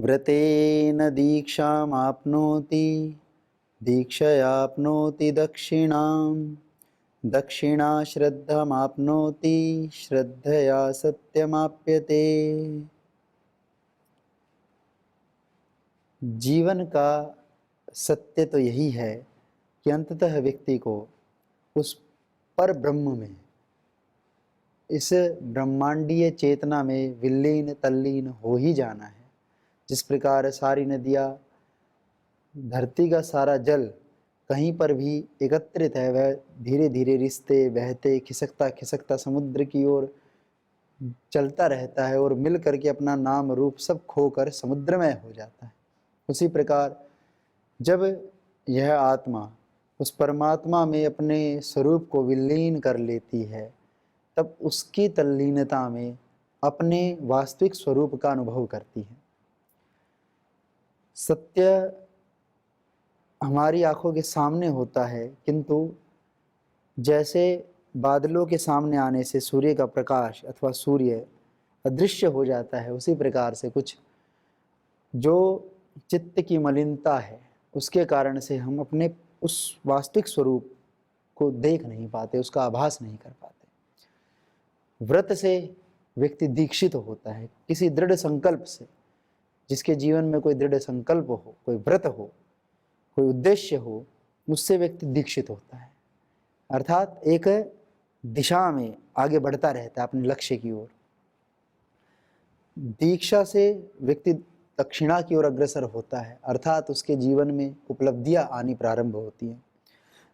व्रतेन दीक्षामाप्नोति दीक्षयाप्नोति दक्षिणां दक्षिणा श्रद्धामाप्नोति श्रद्धया सत्यमाप्यते। जीवन का सत्य तो यही है कि अंततः व्यक्ति को उस पर ब्रह्म में, इस ब्रह्मांडीय चेतना में विलीन तल्लीन हो ही जाना है। जिस प्रकार सारी नदियाँ, धरती का सारा जल कहीं पर भी एकत्रित है, वह धीरे धीरे रिश्ते बहते खिसकता खिसकता समुद्र की ओर चलता रहता है और मिल करके अपना नाम रूप सब खोकर समुद्रमय हो जाता है। उसी प्रकार जब यह आत्मा उस परमात्मा में अपने स्वरूप को विलीन कर लेती है, तब उसकी तल्लीनता में अपने वास्तविक स्वरूप का अनुभव करती है। सत्य हमारी आंखों के सामने होता है, किंतु जैसे बादलों के सामने आने से सूर्य का प्रकाश अथवा सूर्य अदृश्य हो जाता है, उसी प्रकार से कुछ जो चित्त की मलिनता है उसके कारण से हम अपने उस वास्तविक स्वरूप को देख नहीं पाते, उसका आभास नहीं कर पाते। व्रत से व्यक्ति दीक्षित होता है, किसी दृढ़ संकल्प से। जिसके जीवन में कोई दृढ़ संकल्प हो, कोई व्रत हो, कोई उद्देश्य हो, उससे व्यक्ति दीक्षित होता है, अर्थात एक दिशा में आगे बढ़ता रहता है अपने लक्ष्य की ओर। दीक्षा से व्यक्ति दक्षिणा की ओर अग्रसर होता है, अर्थात उसके जीवन में उपलब्धियां आनी प्रारंभ होती हैं।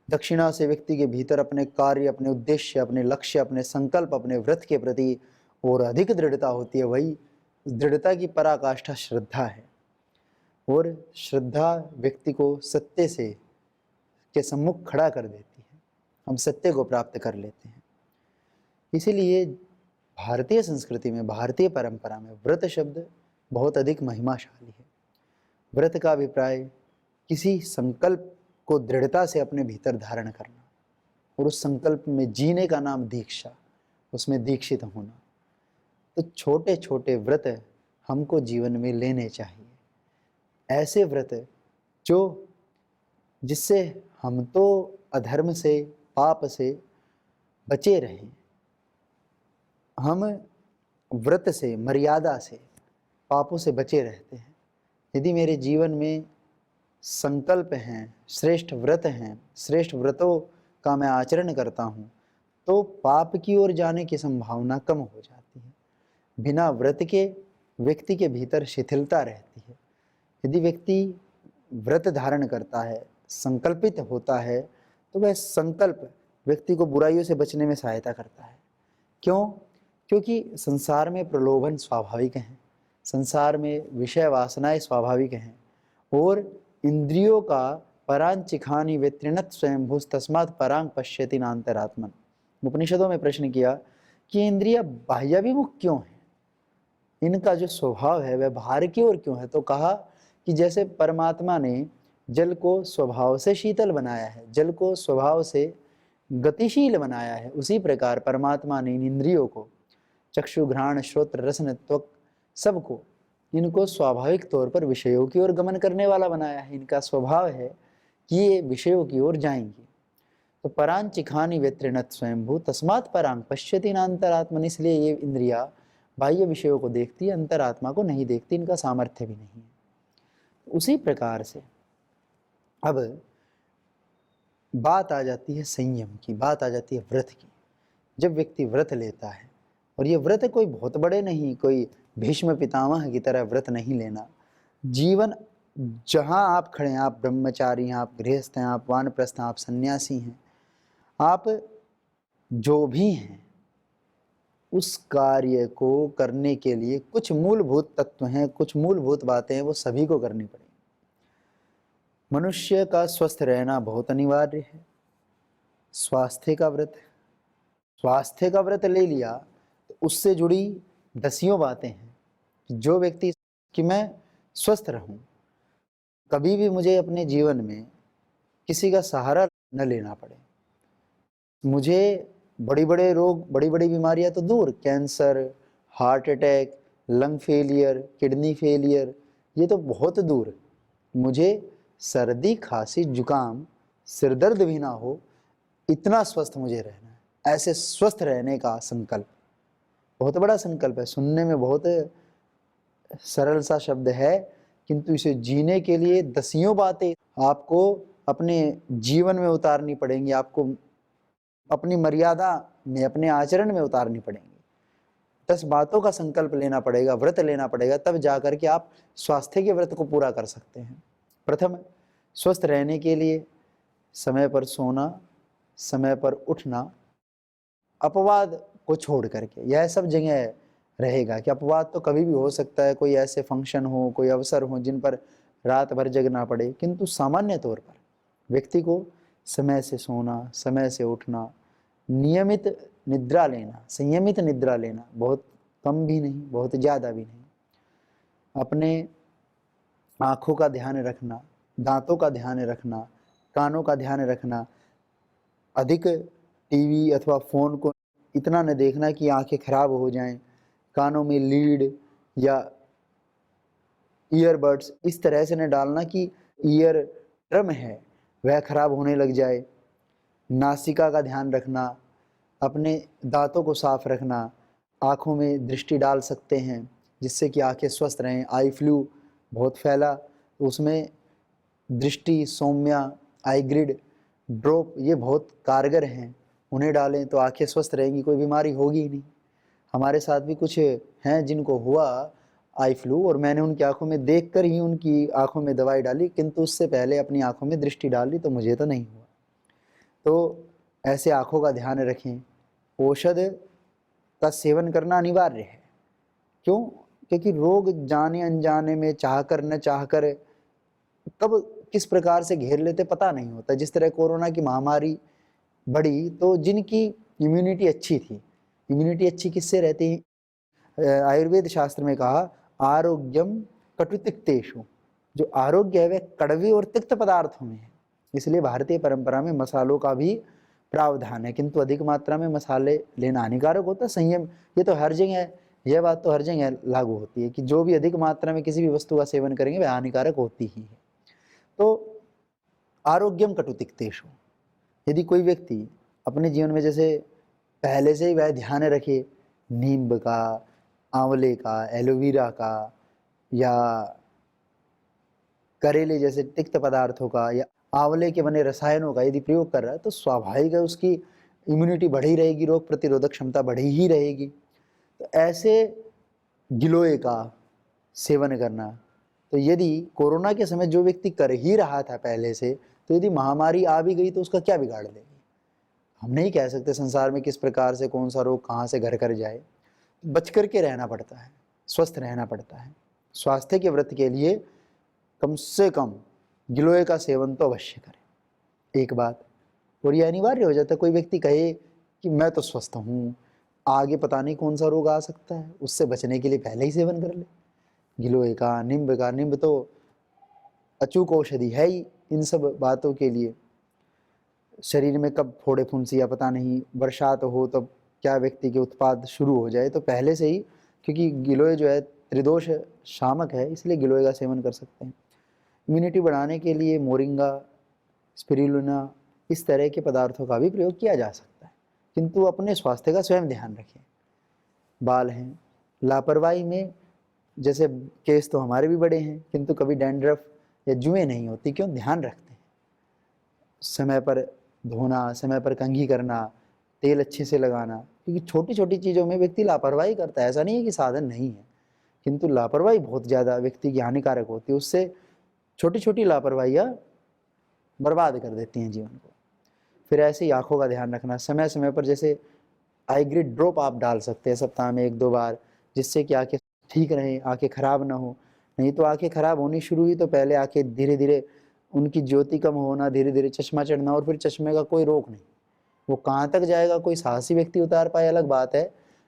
दक्षिणा से व्यक्ति के भीतर अपने कार्य, अपने उद्देश्य, अपने लक्ष्य, अपने संकल्प, अपने व्रत के प्रति और अधिक दृढ़ता होती है। वही दृढ़ता की पराकाष्ठा श्रद्धा है, और श्रद्धा व्यक्ति को सत्य से के सम्मुख खड़ा कर देती है, हम सत्य को प्राप्त कर लेते हैं। इसीलिए भारतीय संस्कृति में, भारतीय परंपरा में व्रत शब्द बहुत अधिक महिमाशाली है। व्रत का अभिप्राय किसी संकल्प को दृढ़ता से अपने भीतर धारण करना, और उस संकल्प में जीने का नाम दीक्षा, उसमें दीक्षित होना। तो छोटे छोटे व्रत हमको जीवन में लेने चाहिए, ऐसे व्रत जो जिससे हम तो अधर्म से, पाप से बचे रहें, हम व्रत से, मर्यादा से, पापों से बचे रहते हैं। यदि मेरे जीवन में संकल्प हैं, श्रेष्ठ व्रत हैं, श्रेष्ठ व्रतों का मैं आचरण करता हूँ, तो पाप की ओर जाने की संभावना कम हो जाती है। बिना व्रत के व्यक्ति के भीतर शिथिलता रहती है। यदि व्यक्ति व्रत धारण करता है, संकल्पित होता है, तो वह संकल्प व्यक्ति को बुराइयों से बचने में सहायता करता है। क्यों? क्योंकि संसार में प्रलोभन स्वाभाविक हैं, संसार में विषय वासनाएं स्वाभाविक हैं, और इंद्रियों का परांचिखानी वितृणत स्वयंभूस तस्मात् परांग पश्यति नान्तरात्मन। उपनिषदों में प्रश्न किया कि इंद्रिय बाह्याभिमुख क्यों है, इनका जो स्वभाव है वह बाहर की ओर क्यों है? तो कहा कि जैसे परमात्मा ने जल को स्वभाव से शीतल बनाया है, जल को स्वभाव से गतिशील बनाया है, उसी प्रकार परमात्मा ने इन इंद्रियों को, चक्षु, घ्राण, श्रोत्र, रसन, त्वक, सबको, इनको स्वाभाविक तौर पर विषयों की ओर गमन करने वाला बनाया है। इनका स्वभाव है कि ये विषयों की ओर जाएंगे। तो परांचिखानी व्यतृणत स्वयंभू तस्मात् परांग पश्यति नान्तरात्मन। इसलिए ये इंद्रिया बाह्य विषयों को देखती है, अंतरात्मा को नहीं देखती, इनका सामर्थ्य भी नहीं है। उसी प्रकार से अब बात आ जाती है संयम की, बात आ जाती है व्रत की। जब व्यक्ति व्रत लेता है, और ये व्रत कोई बहुत बड़े नहीं, कोई भीष्म पितामह की तरह व्रत नहीं लेना। जीवन जहाँ आप खड़े हैं, आप ब्रह्मचारी हैं, आप गृहस्थ हैं, आप वानप्रस्थ हैं, आप सन्यासी हैं, आप जो भी हैं, उस कार्य को करने के लिए कुछ मूलभूत तत्व हैं, कुछ मूलभूत बातें हैं, वो सभी को करनी पड़ेगी। मनुष्य का स्वस्थ रहना बहुत अनिवार्य है। स्वास्थ्य का व्रत, स्वास्थ्य का व्रत ले लिया तो उससे जुड़ी दसियों बातें हैं। जो व्यक्ति कि मैं स्वस्थ रहूं, कभी भी मुझे अपने जीवन में किसी का सहारा न लेना पड़े, मुझे बड़े बड़े रोग, बड़ी बड़ी बीमारियां तो दूर, cancer, heart attack, lung failure, kidney failure, ये तो बहुत दूर, मुझे सर्दी खांसी जुकाम सिर दर्द भी ना हो, इतना स्वस्थ मुझे रहना है। ऐसे स्वस्थ रहने का संकल्प बहुत बड़ा संकल्प है, सुनने में बहुत सरल सा शब्द है, किंतु इसे जीने के लिए दसियों बातें आपको अपने जीवन में उतारनी पड़ेंगी, आपको अपनी मर्यादा में, अपने आचरण में उतारनी पड़ेंगी। 10 बातों का संकल्प लेना पड़ेगा, व्रत लेना पड़ेगा, तब जा कर के आप स्वास्थ्य के व्रत को पूरा कर सकते हैं। प्रथम, स्वस्थ रहने के लिए समय पर सोना, समय पर उठना, अपवाद को छोड़ करके। यह सब जगह रहेगा कि अपवाद तो कभी भी हो सकता है, कोई ऐसे फंक्शन हो, कोई अवसर हो जिन पर रात भर जगना पड़े, किंतु सामान्य तौर पर व्यक्ति को समय से सोना, समय से उठना, नियमित निद्रा लेना, संयमित निद्रा लेना, बहुत कम भी नहीं, बहुत ज़्यादा भी नहीं, अपने आँखों का ध्यान रखना, दांतों का ध्यान रखना, कानों का ध्यान रखना, अधिक टीवी अथवा फ़ोन को इतना न देखना कि आंखें खराब हो जाएं, कानों में लीड या ईयरबड्स इस तरह से न डालना कि ईयर ड्रम है वह खराब होने लग जाए। नासिका का ध्यान रखना, अपने दांतों को साफ रखना, आँखों में दृष्टि डाल सकते हैं जिससे कि आंखें स्वस्थ रहें। आई फ्लू बहुत फैला, तो उसमें दृष्टि सौम्या, आई ग्रिड ड्रॉप ये बहुत कारगर हैं, उन्हें डालें तो आंखें स्वस्थ रहेंगी, कोई बीमारी होगी ही नहीं। हमारे साथ भी कुछ हैं जिनको हुआ आई फ्लू, और मैंने उनकी आंखों में देखकर ही उनकी आंखों में दवाई डाली, किंतु उससे पहले अपनी आंखों में दृष्टि डाली, तो मुझे तो नहीं हुआ। तो ऐसे आंखों का ध्यान रखें। औषध का सेवन करना अनिवार्य है। क्यों? क्योंकि रोग जाने अनजाने में, चाहकर न चाहकर कब किस प्रकार से घेर लेते पता नहीं होता। जिस तरह कोरोना की महामारी बढ़ी, तो जिनकी इम्यूनिटी अच्छी थी, इम्यूनिटी अच्छी किससे रहती है? आयुर्वेद शास्त्र में कहा आरोग्यम कटुतिक्तेषु, जो आरोग्य है वह कड़वे और तिक्त पदार्थों में है। इसलिए भारतीय परंपरा में मसालों का भी प्रावधान है, किंतु अधिक मात्रा में मसाले लेना हानिकारक होता है। संयम, ये तो हर जगह है, यह बात तो हर जगह लागू होती है कि जो भी अधिक मात्रा में किसी भी वस्तु का सेवन करेंगे वह हानिकारक होती ही है। तो आरोग्यम कटुतिक्तेषु, यदि कोई व्यक्ति अपने जीवन में जैसे पहले से ही वह ध्यान रखे नींब का, आंवले का, एलोवेरा का या करेले जैसे तिक्त पदार्थों का या आंवले के बने रसायनों का यदि प्रयोग कर रहा है, तो स्वाभाविक है उसकी इम्यूनिटी बढ़ी रहेगी, रोग प्रतिरोधक क्षमता बढ़ी ही रहेगी। तो ऐसे गिलोय का सेवन करना, तो यदि कोरोना के समय जो व्यक्ति कर ही रहा था पहले से, तो यदि महामारी आ भी गई तो उसका क्या बिगाड़ देगी? हम नहीं कह सकते संसार में किस प्रकार से कौन सा रोग कहाँ से घर कर जाए। बच कर के रहना पड़ता है, स्वस्थ रहना पड़ता है। स्वास्थ्य के व्रत के लिए कम से कम गिलोय का सेवन तो अवश्य करें, एक बात। और यह अनिवार्य हो जाता है। कोई व्यक्ति कहे कि मैं तो स्वस्थ हूँ, आगे पता नहीं कौन सा रोग आ सकता है, उससे बचने के लिए पहले ही सेवन कर ले गिलोय का, नींब का। नींब तो अचूक औषधि है ही इन सब बातों के लिए। शरीर में कब फोड़े फुंसियाँ पता नहीं, बरसात हो तब क्या व्यक्ति के उत्पाद शुरू हो जाए, तो पहले से ही, क्योंकि गिलोय जो है त्रिदोष शामक है, इसलिए गिलोय का सेवन कर सकते हैं। इम्यूनिटी बढ़ाने के लिए मोरिंगा, स्पिरुलिना इस तरह के पदार्थों का भी प्रयोग किया जा सकता है, किंतु अपने स्वास्थ्य का स्वयं ध्यान रखें। बाल हैं, लापरवाही में जैसे केस तो हमारे भी बड़े हैं, किंतु कभी डैंड्रफ या जुएँ नहीं होती। क्यों? ध्यान रखते हैं। समय पर धोना, समय पर कंघी करना, तेल अच्छे से लगाना, क्योंकि छोटी छोटी चीज़ों में व्यक्ति लापरवाही करता है। ऐसा नहीं है कि साधन नहीं है, किंतु लापरवाही बहुत ज़्यादा व्यक्ति की हानिकारक होती है। उससे छोटी छोटी लापरवाहियाँ बर्बाद कर देती हैं जीवन को। फिर ऐसे ही आँखों का ध्यान रखना, समय समय पर जैसे आई ग्रिड ड्रॉप आप डाल सकते हैं सप्ताह में 1-2 बार, जिससे कि आँखें ठीक रहें, आँखें खराब ना हो। नहीं तो आँखें खराब होनी शुरू हुई तो पहले आँखें धीरे-धीरे उनकी ज्योति कम होना, धीरे-धीरे चश्मा चढ़ना, और फिर चश्मे का कोई रोक नहीं। वो कहाँ तक जाएगा, कोई साहसी व्यक्ति उतार पाए अलग बात है,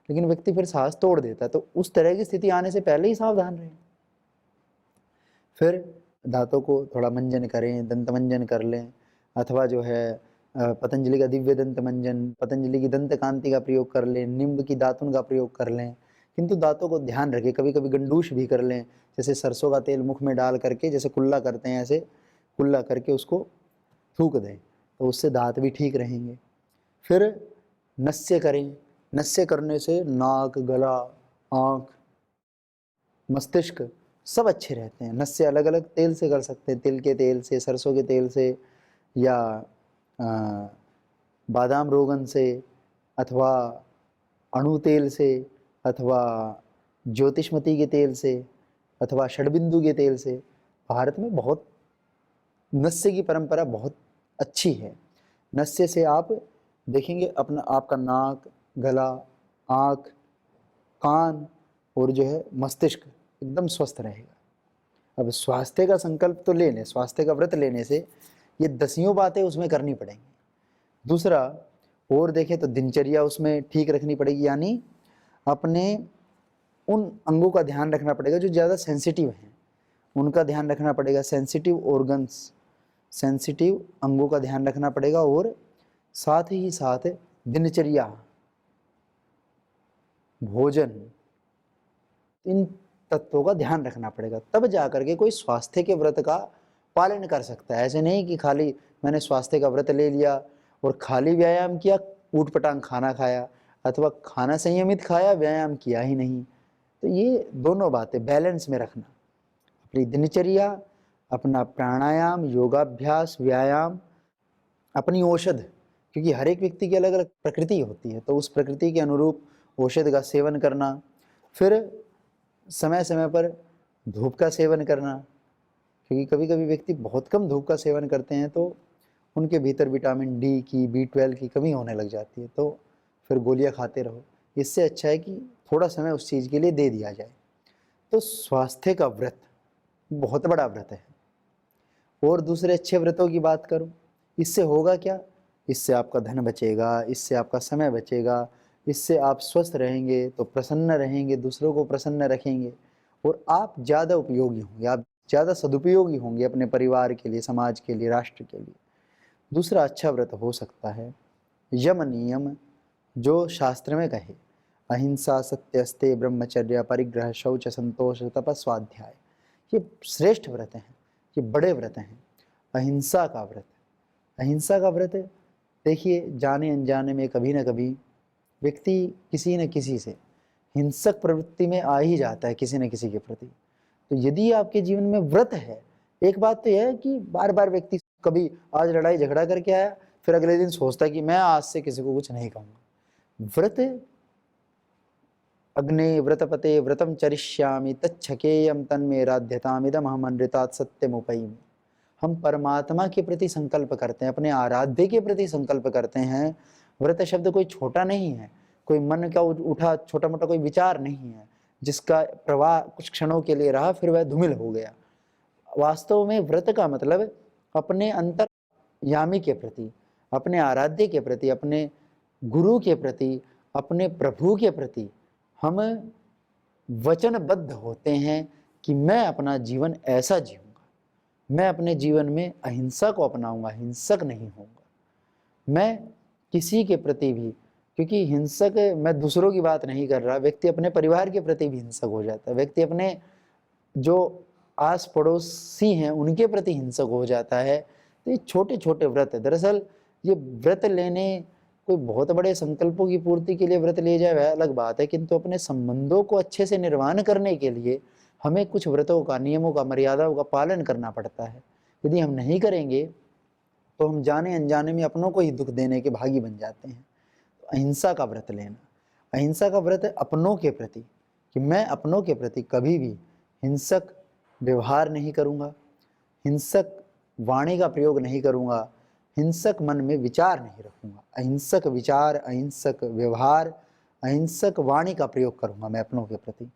लेकिन व्यक्ति फिर साहस तोड़ देता है। तो उस तरह की स्थिति आने से पहले ही सावधान रहें। फिर दाँतों को थोड़ा मंजन करें, दंत मंजन कर लें, अथवा जो है पतंजलि का दिव्य दंत मंजन, पतंजलि की दंत कांति का प्रयोग कर लें, नींब की दातुन का प्रयोग कर लें, किंतु दांतों को ध्यान रखें, कभी कभी गंडूश भी कर लें, जैसे सरसों का तेल मुख में डाल करके जैसे कुल्ला करते हैं, ऐसे कुल्ला करके उसको थूक दें, तो उससे दांत भी ठीक रहेंगे। फिर नस्य करें, नस्य करने से नाक, गला, आँख, मस्तिष्क सब अच्छे रहते हैं। नस्य अलग अलग तेल से कर सकते हैं, तिल के तेल से, सरसों के तेल से, या बादाम रोगन से, अथवा अणु तेल से, अथवा ज्योतिषमती के तेल से, अथवा षडबिंदु के तेल से। भारत में बहुत नस्य की परंपरा बहुत अच्छी है। नस्य से आप देखेंगे अपना आपका नाक, गला, आँख, कान और जो है मस्तिष्क एकदम स्वस्थ रहेगा। अब स्वास्थ्य का संकल्प तो ले लें, स्वास्थ्य का व्रत लेने से ये 10 बातें उसमें करनी पड़ेंगी। दूसरा और देखें तो दिनचर्या उसमें ठीक रखनी पड़ेगी, यानी अपने उन अंगों का ध्यान रखना पड़ेगा जो ज़्यादा सेंसिटिव हैं, उनका ध्यान रखना पड़ेगा। सेंसिटिव ऑर्गन्स, सेंसिटिव अंगों का ध्यान रखना पड़ेगा। और साथ ही साथ दिनचर्या, भोजन, इन तत्वों का ध्यान रखना पड़ेगा, तब जाकर के कोई स्वास्थ्य के व्रत का पालन कर सकता है। ऐसे नहीं कि खाली मैंने स्वास्थ्य का व्रत ले लिया और खाली व्यायाम किया, ऊटपटांग खाना खाया, अथवा खाना संयमित खाया, व्यायाम किया ही नहीं। तो ये दोनों बातें बैलेंस में रखना, अपनी दिनचर्या, अपना प्राणायाम, योगाभ्यास, व्यायाम, अपनी औषध, क्योंकि हर एक व्यक्ति की अलग अलग प्रकृति होती है, तो उस प्रकृति के अनुरूप औषध का सेवन करना। फिर समय समय पर धूप का सेवन करना, क्योंकि कभी कभी व्यक्ति बहुत कम धूप का सेवन करते हैं तो उनके भीतर विटामिन डी की, B12 की कमी होने लग जाती है, तो फिर गोलियां खाते रहो। इससे अच्छा है कि थोड़ा समय उस चीज़ के लिए दे दिया जाए। तो स्वास्थ्य का व्रत बहुत बड़ा व्रत है। और दूसरे अच्छे व्रतों की बात करूं, इससे होगा क्या, इससे आपका धन बचेगा, इससे आपका समय बचेगा, इससे आप स्वस्थ रहेंगे तो प्रसन्न रहेंगे, दूसरों को प्रसन्न रखेंगे, और आप ज़्यादा उपयोगी होंगे, आप ज़्यादा सदुपयोगी होंगे अपने परिवार के लिए, समाज के लिए, राष्ट्र के लिए। दूसरा अच्छा व्रत हो सकता है यम नियम, जो शास्त्र में कहे, अहिंसा, सत्यस्ते, ब्रह्मचर्य, परिग्रह, शौच, संतोष, तपस्वाध्याय। ये श्रेष्ठ व्रत हैं, ये बड़े व्रत हैं। अहिंसा का व्रत, अहिंसा का व्रत देखिए, जाने अनजाने में कभी ना कभी व्यक्ति किसी न किसी से हिंसक प्रवृत्ति में आ ही जाता है, किसी न किसी के प्रति। तो यदि आपके जीवन में व्रत है, एक बात तो यह है कि बार बार व्यक्ति कभी आज लड़ाई झगड़ा करके आया, फिर अगले दिन सोचता है कि मैं आज से किसी को कुछ नहीं कहूँगा। व्रत, अग्ने व्रतपते व्रतम चरिष्यामि तच्छकेयम तन्मे राध्यतामिदम हम अनृतात् सत्यमुपैमि। हम परमात्मा के प्रति संकल्प करते हैं, अपने आराध्य के प्रति संकल्प करते हैं। व्रत शब्द कोई छोटा नहीं है, कोई मन का उठा छोटा मोटा कोई विचार नहीं है, जिसका प्रवाह कुछ क्षणों के लिए रहा फिर वह धूमिल हो गया। वास्तव में व्रत का मतलब अपने अंतर्यामी के प्रति, अपने आराध्य के प्रति, अपने गुरु के प्रति, अपने प्रभु के प्रति हम वचनबद्ध होते हैं कि मैं अपना जीवन ऐसा जीऊंगा, मैं अपने जीवन में अहिंसा को अपनाऊंगा, हिंसक नहीं होऊंगा। मैं किसी के प्रति भी, क्योंकि हिंसक, मैं दूसरों की बात नहीं कर रहा, व्यक्ति अपने परिवार के प्रति भी हिंसक हो जाता है, व्यक्ति अपने जो आस पड़ोसी हैं उनके प्रति हिंसक हो जाता है। तो ये छोटे छोटे व्रत है। दरअसल ये व्रत लेने, कोई बहुत बड़े संकल्पों की पूर्ति के लिए व्रत ले जाए वह अलग बात है, किंतु अपने संबंधों को अच्छे से निर्वाण करने के लिए हमें कुछ व्रतों का, नियमों का, मर्यादाओं का पालन करना पड़ता है। यदि हम नहीं करेंगे तो हम जाने अनजाने में अपनों को ही दुख देने के भागी बन जाते हैं। तो अहिंसा का व्रत लेना, अहिंसा का व्रत है अपनों के प्रति, कि मैं अपनों के प्रति कभी भी हिंसक व्यवहार नहीं करूँगा, हिंसक वाणी का प्रयोग नहीं करूँगा, हिंसक मन में विचार नहीं रखूँगा। अहिंसक विचार, अहिंसक व्यवहार, अहिंसक वाणी का प्रयोग करूँगा मैं अपनों के प्रति।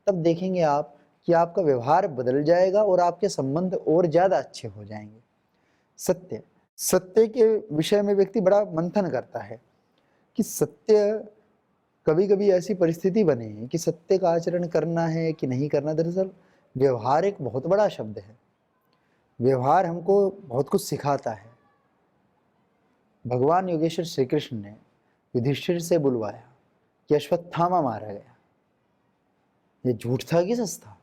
तब देखेंगे आप कि आपका व्यवहार बदल जाएगा और आपके संबंध और ज़्यादा अच्छे हो जाएंगे। सत्य, सत्य के विषय में व्यक्ति बड़ा मंथन करता है कि सत्य, कभी कभी ऐसी परिस्थिति बने कि सत्य का आचरण करना है कि नहीं करना। दरअसल व्यवहार एक बहुत बड़ा शब्द है, व्यवहार हमको बहुत कुछ सिखाता है। भगवान योगेश्वर श्री कृष्ण ने युधिष्ठिर से बुलवाया कि अश्वत्थामा मारा गया, ये झूठ था कि सच था?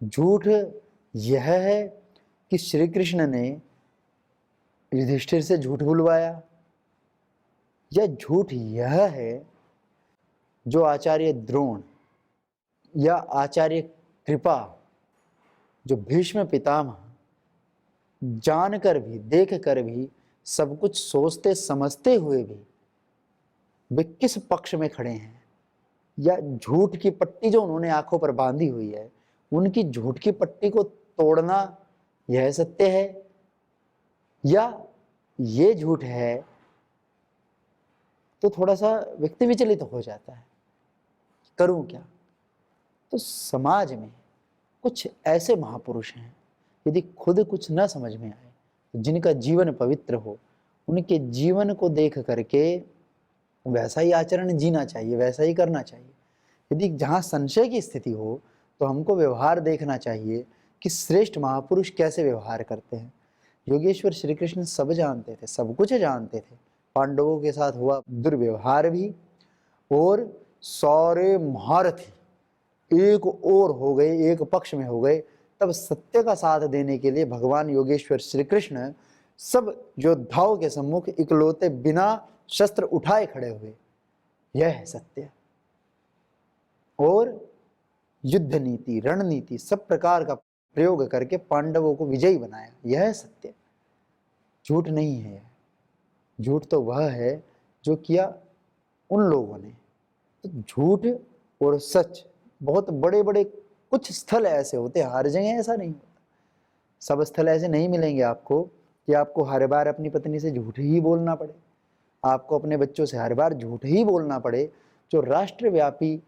झूठ यह है कि श्री कृष्ण ने युधिष्ठिर से झूठ बुलवाया, या झूठ यह है जो आचार्य द्रोण या आचार्य कृपा, जो भीष्म पितामह जानकर भी, देख कर भी, सब कुछ सोचते समझते हुए भी वे किस पक्ष में खड़े हैं, या झूठ की पट्टी जो उन्होंने आंखों पर बांधी हुई है, उनकी झूठ की पट्टी को तोड़ना यह सत्य है, या ये झूठ है? तो थोड़ा सा व्यक्ति विचलित हो जाता है, करूं क्या? तो समाज में कुछ ऐसे महापुरुष हैं, यदि खुद कुछ न समझ में आए तो जिनका जीवन पवित्र हो, उनके जीवन को देख करके वैसा ही आचरण जीना चाहिए, वैसा ही करना चाहिए। यदि जहाँ संशय की स्थिति हो तो हमको व्यवहार देखना चाहिए कि श्रेष्ठ महापुरुष कैसे व्यवहार करते हैं। योगेश्वर श्री कृष्ण सब जानते थे, सब कुछ जानते थे। पांडवों के साथ हुआ दुर्व्यवहार भी, और सारे महारथी एक ओर हो गए, एक पक्ष में हो गए, तब सत्य का साथ देने के लिए भगवान योगेश्वर श्री कृष्ण सब योद्धाओं के सम्मुख इकलौते बिना शस्त्र उठाए खड़े हुए। यह है सत्य। और युद्ध नीति, रणनीति, सब प्रकार का प्रयोग करके पांडवों को विजयी बनाया। यह है सत्य, झूठ नहीं है। झूठ तो वह है जो किया उन लोगों ने। तो झूठ और सच बहुत बड़े बड़े कुछ स्थल ऐसे होते हैं, हर जगह ऐसा नहीं होता। सब स्थल ऐसे नहीं मिलेंगे आपको कि आपको हर बार अपनी पत्नी से झूठ ही बोलना पड़े, आपको अपने बच्चों से हर बार झूठ ही बोलना पड़े। जो राष्ट्रव्यापी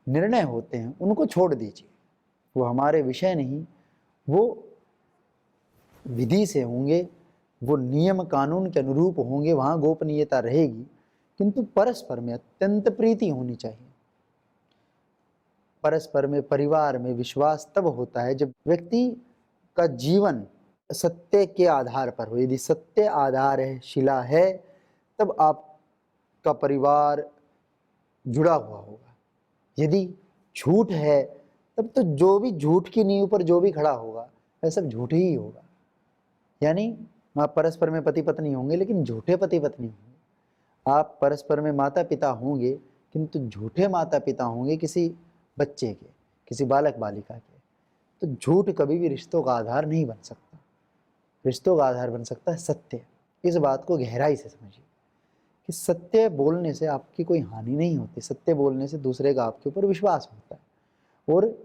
निर्णय होते हैं उनको छोड़ दीजिए, वो हमारे विषय नहीं, वो विधि से होंगे, वो नियम कानून के अनुरूप होंगे, वहाँ गोपनीयता रहेगी, किंतु परस्पर में अत्यंत प्रीति होनी चाहिए। परस्पर में, परिवार में विश्वास तब होता है जब व्यक्ति का जीवन सत्य के आधार पर हो। यदि सत्य आधार है, शिला है, तब आपका परिवार जुड़ा हुआ होगा। यदि झूठ है, तब तो जो भी झूठ की नींव पर जो भी खड़ा होगा वह सब झूठ ही होगा। यानी आप परस्पर में पति पत्नी होंगे लेकिन झूठे पति पत्नी होंगे। आप परस्पर में माता पिता होंगे किंतु झूठे माता पिता होंगे किसी बच्चे के, किसी बालक बालिका के। तो झूठ कभी भी रिश्तों का आधार नहीं बन सकता। रिश्तों का आधार बन सकता है सत्य। इस बात को गहराई से समझिए कि सत्य बोलने से आपकी कोई हानि नहीं होती। सत्य बोलने से दूसरे का आपके ऊपर विश्वास होता है, और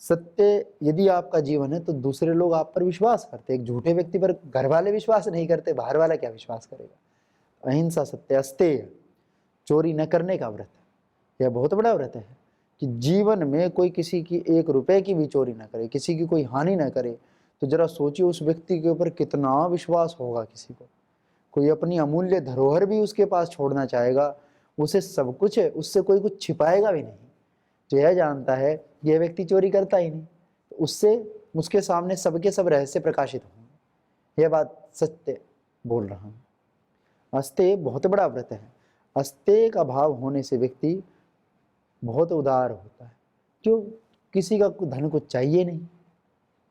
सत्य यदि आपका जीवन है तो दूसरे लोग आप पर विश्वास करते हैं। एक झूठे व्यक्ति पर घर वाले विश्वास नहीं करते, बाहर वाला क्या विश्वास करेगा। अहिंसा सत्य अस्तेय, चोरी न करने का व्रत, यह बहुत बड़ा व्रत है कि जीवन में कोई किसी की 1 रुपए की भी चोरी न करे, किसी की कोई हानि न करे। तो जरा सोचिए उस व्यक्ति के ऊपर कितना विश्वास होगा। किसी को कोई अपनी अमूल्य धरोहर भी उसके पास छोड़ना चाहेगा, उसे सब कुछ है, उससे कोई कुछ छिपाएगा भी नहीं। जो यह जानता है यह व्यक्ति चोरी करता ही नहीं, तो उससे उसके सामने सबके सब रहस्य प्रकाशित होंगे। यह बात सत्य बोल रहा हूँ। अस्तेय बहुत बड़ा व्रत है। अस्तेय का भाव होने से व्यक्ति बहुत उदार होता है। क्यों? किसी का धन कुछ चाहिए नहीं,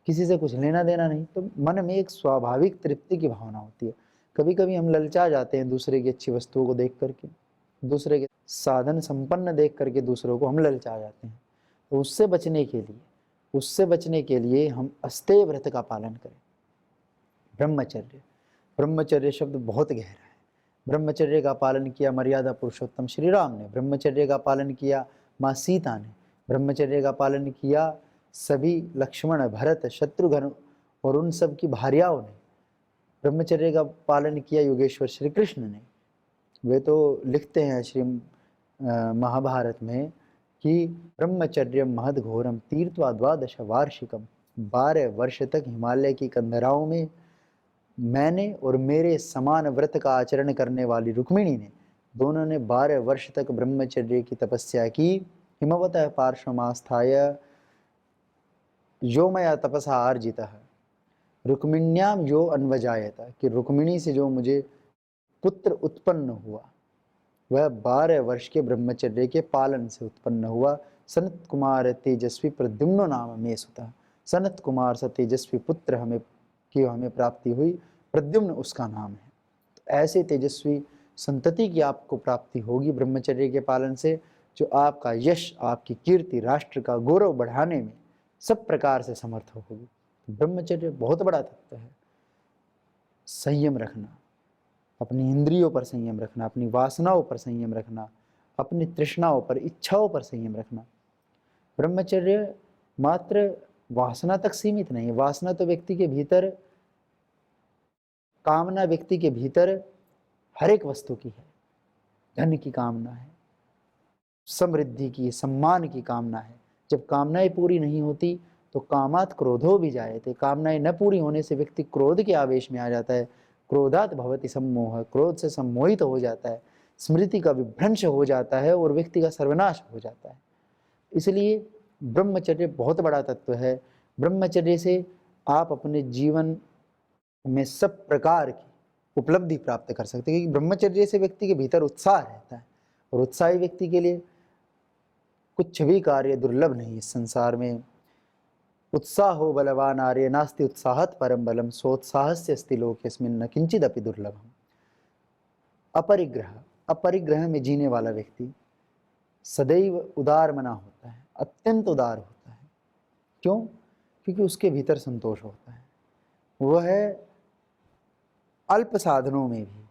किसी से कुछ लेना देना नहीं, तो मन में एक स्वाभाविक तृप्ति की भावना होती है। कभी कभी हम ललचा जाते हैं दूसरे की अच्छी वस्तुओं को देख करके, दूसरे के साधन संपन्न देख करके दूसरों को हम ललचा जाते हैं। तो उससे बचने के लिए हम अस्तेय व्रत का पालन करें। ब्रह्मचर्य, ब्रह्मचर्य शब्द बहुत गहरा है। ब्रह्मचर्य का पालन किया मर्यादा पुरुषोत्तम श्री राम ने, ब्रह्मचर्य का पालन किया माँ सीता ने, ब्रह्मचर्य का पालन किया सभी लक्ष्मण, भरत, शत्रुघ्न और उन सब की भार्याओं ने। ब्रह्मचर्य का पालन किया योगेश्वर श्री कृष्ण ने। वे तो लिखते हैं श्री महाभारत में कि ब्रह्मचर्य महद घोरम तीर्थवा 12 वार्षिकम। 12 वर्ष तक हिमालय की कंदराओं में मैंने और मेरे समान व्रत का आचरण करने वाली रुक्मिणी ने, दोनों ने 12 वर्ष तक ब्रह्मचर्य की तपस्या की। हिमवतः पार्श्वमास्थाय यो मया तपसा अर्जितः रुक्मिण्याम यो अन्वजायत, कि रुक्मिणी से जो मुझे पुत्र उत्पन्न हुआ वह 12 वर्ष के ब्रह्मचर्य के पालन से उत्पन्न हुआ। सनत कुमार तेजस्वी प्रद्युम्न नाम में सुता। सनत कुमार सा तेजस्वी पुत्र हमें प्राप्ति हुई, प्रद्युम्न उसका नाम है। तो ऐसे तेजस्वी संतति की आपको प्राप्ति होगी ब्रह्मचर्य के पालन से, जो आपका यश, आपकी कीर्ति, राष्ट्र का गौरव बढ़ाने में सब प्रकार से समर्थ होगी। ब्रह्मचर्य बहुत बड़ा तत्व है। संयम रखना, अपनी इंद्रियों पर संयम रखना, अपनी वासनाओं पर संयम रखना, अपनी तृष्णाओं पर, इच्छाओं पर संयम रखना। ब्रह्मचर्य मात्र वासना तक सीमित नहीं है। वासना तो व्यक्ति के भीतर, कामना व्यक्ति के भीतर हर एक वस्तु की है। धन की कामना है, समृद्धि की, सम्मान की कामना है। जब कामनाएं पूरी नहीं होती तो कामात क्रोधो भी जायते। कामनाएं न पूरी होने से व्यक्ति क्रोध के आवेश में आ जाता है। क्रोधात भवति सम्मोह, क्रोध से सम्मोहित हो जाता है, स्मृति का विभ्रंश हो जाता है और व्यक्ति का सर्वनाश हो जाता है। इसलिए ब्रह्मचर्य बहुत बड़ा तत्व है। ब्रह्मचर्य से आप अपने जीवन में सब प्रकार की उपलब्धि प्राप्त कर सकते हैं, क्योंकि ब्रह्मचर्य से व्यक्ति के भीतर उत्साह रहता है, और उत्साही व्यक्ति के लिए कुछ भी कार्य दुर्लभ नहीं इस संसार में। उत्साहो बलवान आर्य नास्ति उत्साहत परम बलम, सोत्साहस्य अस्ति लोकेस्मिन् न किंचिदपि दुर्लभम। अपरिग्रह, अपरिग्रह में जीने वाला व्यक्ति सदैव उदार मना होता है, अत्यंत उदार होता है। क्यों? क्योंकि उसके भीतर संतोष होता है। वह अल्प साधनों में भी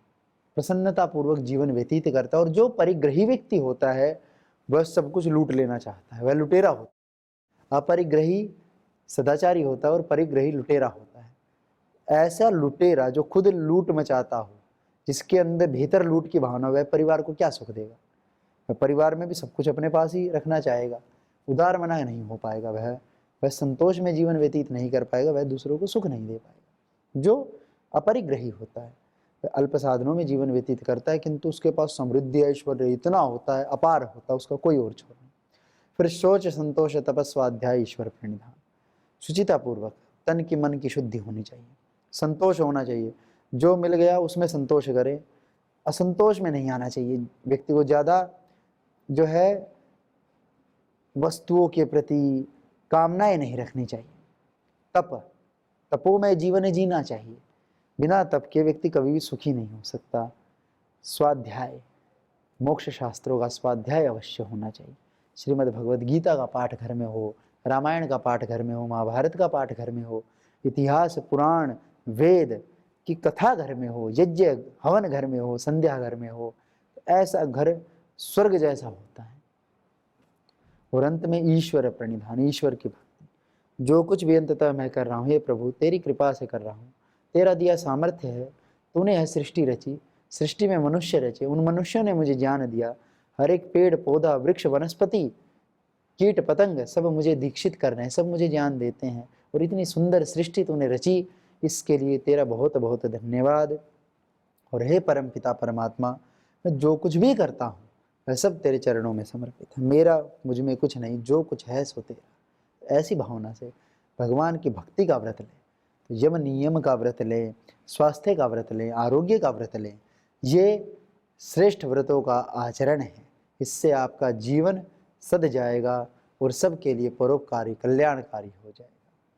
प्रसन्नतापूर्वक जीवन व्यतीत करता है। और जो परिग्रही व्यक्ति होता है वह सब कुछ लूट लेना चाहता है, वह लुटेरा होता है। अपरिग्रही सदाचारी होता है और परिग्रही लुटेरा होता है। ऐसा लुटेरा जो खुद लूट मचाता हो, जिसके अंदर भीतर लूट की भावना, वह परिवार को क्या सुख देगा? वह परिवार में भी सब कुछ अपने पास ही रखना चाहेगा, उदार मना नहीं हो पाएगा। वह संतोष में जीवन व्यतीत नहीं कर पाएगा, वह दूसरों को सुख नहीं दे पाएगा। जो अपरिग्रही होता है वह अल्प साधनों में जीवन व्यतीत करता है, किंतु उसके पास समृद्धि ऐश्वर्य इतना होता है, अपार होता है, उसका कोई और छोर नहीं। फिर शौच संतोष तपस्वाध्याय ईश्वर प्रणिधान। शुचितापूर्वक तन की मन की शुद्धि होनी चाहिए, संतोष होना चाहिए। जो मिल गया उसमें संतोष करे, असंतोष में नहीं आना चाहिए। व्यक्ति को ज़्यादा जो है वस्तुओं के प्रति कामनाएं नहीं रखनी चाहिए। तपोमय जीवन जीना चाहिए। बिना तप के व्यक्ति कभी भी सुखी नहीं हो सकता। स्वाध्याय, मोक्ष शास्त्रों का स्वाध्याय अवश्य होना चाहिए। श्रीमद् भगवद गीता का पाठ घर में हो, रामायण का पाठ घर में हो, महाभारत का पाठ घर में हो, इतिहास, पुराण, वेद की कथा घर में हो, यज्ञ हवन घर में हो, संध्या घर में हो, ऐसा घर स्वर्ग जैसा होता है। और अंत में ईश्वर प्रणिधान, ईश्वर की भक्ति। जो कुछ भी अंततः मैं कर रहा हूँ, हे प्रभु तेरी कृपा से कर रहा हूँ, तेरा दिया सामर्थ्य है, तूने यह सृष्टि रची, सृष्टि में मनुष्य रचे, उन मनुष्यों ने मुझे ज्ञान दिया। हर एक पेड़ पौधा वृक्ष वनस्पति कीट पतंग सब मुझे दीक्षित कर रहे हैं, सब मुझे ज्ञान देते हैं, और इतनी सुंदर सृष्टि तूने रची, इसके लिए तेरा बहुत बहुत धन्यवाद। और हे परम पिता परमात्मा, मैं जो कुछ भी करता हूँ वह सब तेरे चरणों में समर्पित है। मेरा मुझ में कुछ नहीं, जो कुछ है सो तेरा। ऐसी भावना से भगवान की भक्ति का व्रत ले, तो यम नियम का व्रत ले, स्वास्थ्य का व्रत ले, आरोग्य का व्रत ले। ये श्रेष्ठ व्रतों का आचरण है। इससे आपका जीवन सद जाएगा और सबके लिए परोपकारी कल्याणकारी हो जाएगा।